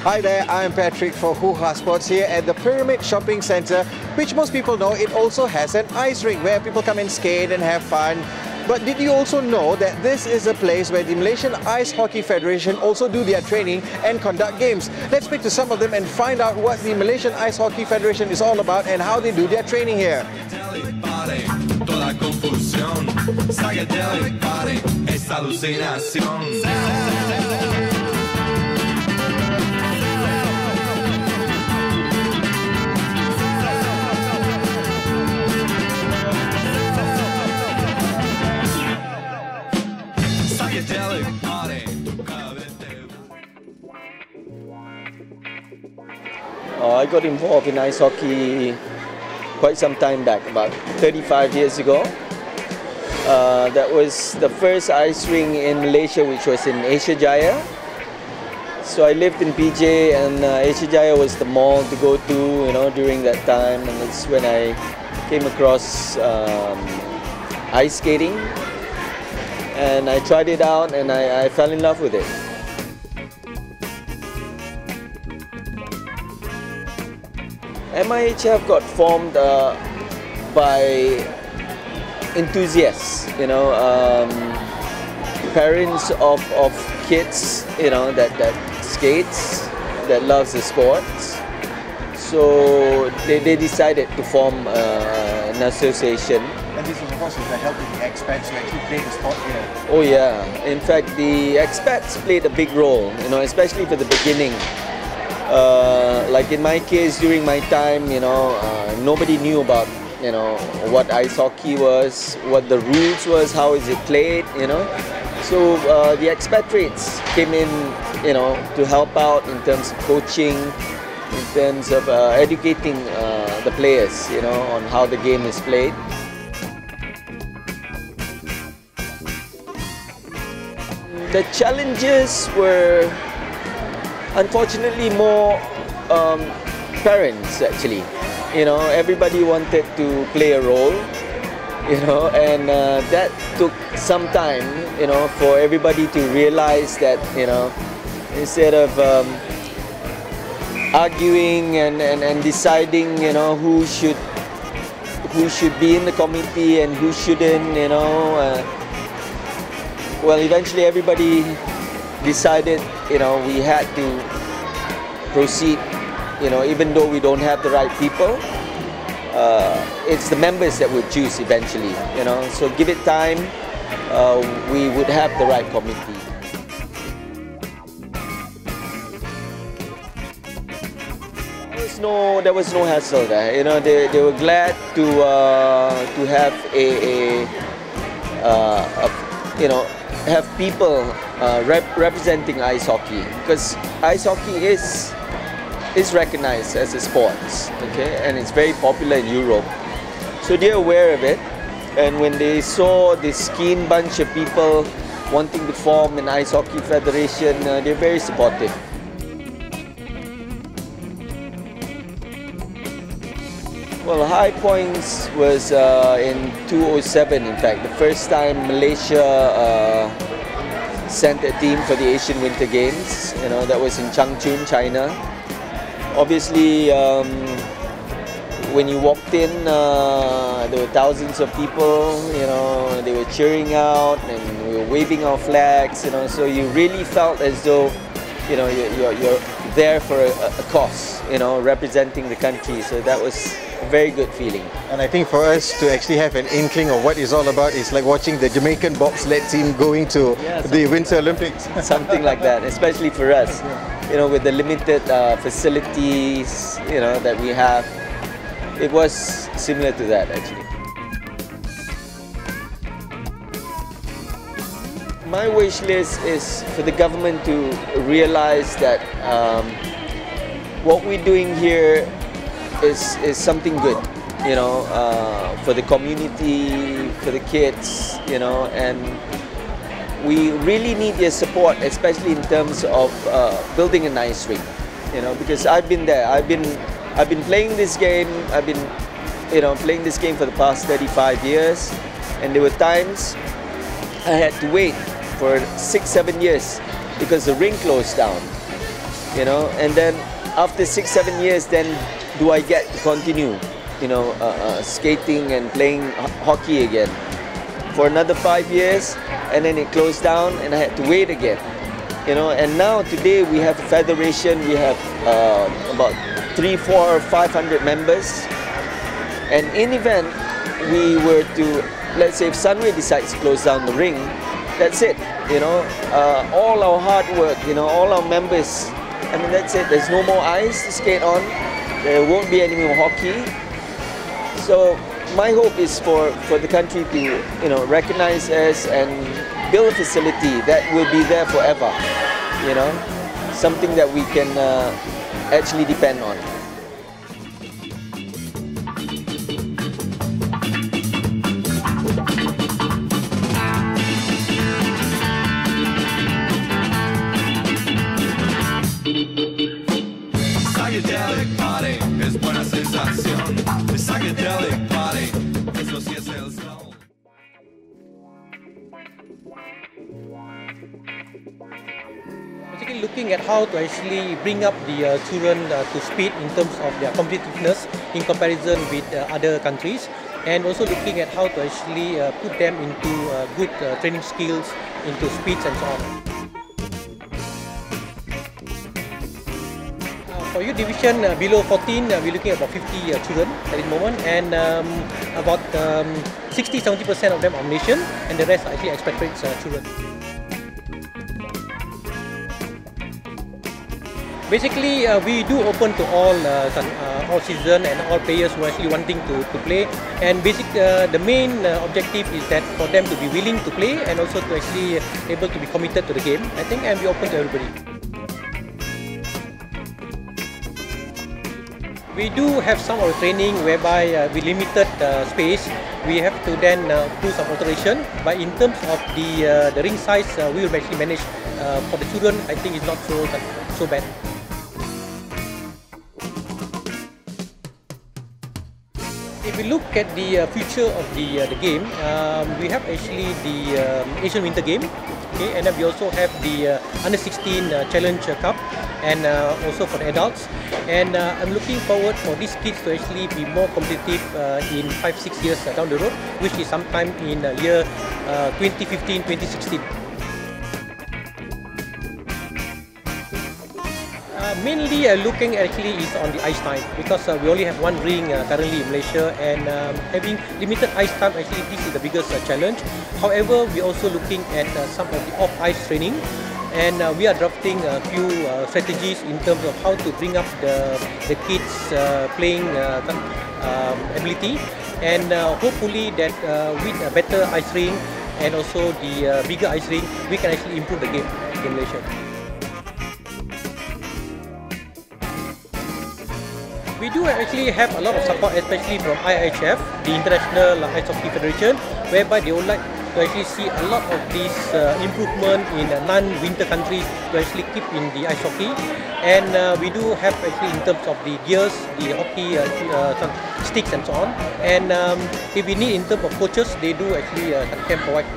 Hi there, I'm Patrick for Hoohaa Sports here at the Pyramid Shopping Centre, which most people know it also has an ice rink where people come and skate and have fun. But did you also know that this is a place where the Malaysian Ice Hockey Federation also do their training and conduct games? Let's speak to some of them and find out what the Malaysian Ice Hockey Federation is all about and how they do their training here. I got involved in ice hockey quite some time back, about 35 years ago. That was the first ice rink in Malaysia, which was in Asia Jaya. So I lived in PJ, and Asia Jaya was the mall to go to, during that time, and that's when I came across ice skating, and I tried it out, and I fell in love with it. MIHF got formed by enthusiasts, parents of kids, that skates, that loves the sports. So they decided to form an association. And this was of course with the help of the expats who actually play the sport here. Oh yeah, in fact the expats played a big role, especially for the beginning. Like in my case, during my time, nobody knew about, what ice hockey was, what the rules was, how is it played, So the expatriates came in, to help out in terms of coaching, in terms of educating the players, on how the game is played. The challenges were unfortunately more parents actually. Everybody wanted to play a role, and that took some time, for everybody to realize that, instead of arguing and deciding, who should be in the committee and who shouldn't, well, eventually everybody decided, we had to proceed, even though we don't have the right people. It's the members that would choose eventually, So give it time, we would have the right committee. There was no hassle there. They were glad to have have people representing ice hockey, because ice hockey is recognized as a sport, okay, and it's very popular in Europe. So they're aware of it, and when they saw this keen bunch of people wanting to form an ice hockey federation, they're very supportive. Well, high points was in 2007, in fact, the first time Malaysia sent a team for the Asian Winter Games. That was in Changchun, China. Obviously, when you walked in, there were thousands of people. They were cheering out, and we were waving our flags. So you really felt as though, you're there for a cause. Representing the country. So that was a very good feeling. And I think for us to actually have an inkling of what it's all about is like watching the Jamaican bobsled team going to the Winter Olympics. Something like that, especially for us, with the limited facilities, that we have. It was similar to that actually. My wish list is for the government to realize that what we're doing here is something good, for the community, for the kids, and we really need their support, especially in terms of building an ice rink, because I've been there. I've been playing this game. I've been, playing this game for the past 35 years, and there were times I had to wait for 6-7 years because the rink closed down. you know, and then after 6-7 years, then do I get to continue, you know, skating and playing hockey again for another 5 years, and then it closed down and I had to wait again, you know. And now today we have a federation, we have about 300, 400, 500 members, and in event we were to, let's say if Sunway decides to close down the ring, that's it, you know. All our hard work, you know, all our members, I mean, that's it. There's no more ice to skate on. There won't be any more hockey. So my hope is for the country to, you know, recognize us and build a facility that will be there forever, you know, something that we can actually depend on. Psychedelic party es buena sensación. The psychedelic party, eso sí es el soul. Basically looking at how to actually bring up the children to speed in terms of their competitiveness in comparison with other countries, and also looking at how to actually put them into good training skills, into speeds and so on. For youth division below 14, we're looking at about 50 children at this moment, and about 60-70% of them are Malaysian, and the rest are actually expatriate children. Basically, we do open to all citizens and all players who are actually wanting to play. And the main objective is that for them to be willing to play and also to actually able to be committed to the game, I think, and be open to everybody. We do have some of the training whereby with limited space, we have to then do some alteration. But in terms of the ring size, we will actually manage. For the children, I think it's not so bad. If we look at the future of the game, we have actually the Asian Winter Game, okay, and then we also have the Under 16 Challenge Cup, and also for the adults. And I'm looking forward for these kids to actually be more competitive in 5-6 years down the road, which is sometime in year 2015-2016. Mainly looking actually is on the ice time, because we only have one ring currently in Malaysia, and having limited ice time, actually this is the biggest challenge. However, we're also looking at some of the off-ice training, and we are drafting a few strategies in terms of how to bring up the kids playing ability, and hopefully that with a better ice ring and also the bigger ice ring, we can actually improve the game in Malaysia. We do actually have a lot of support, especially from MIHF, the International Ice Hockey Federation, whereby they would like to actually see a lot of this improvement in non-winter countries to actually keep in the ice hockey. And we do have actually in terms of the gears, the hockey sticks and so on. And if we need in terms of coaches, they do actually can provide.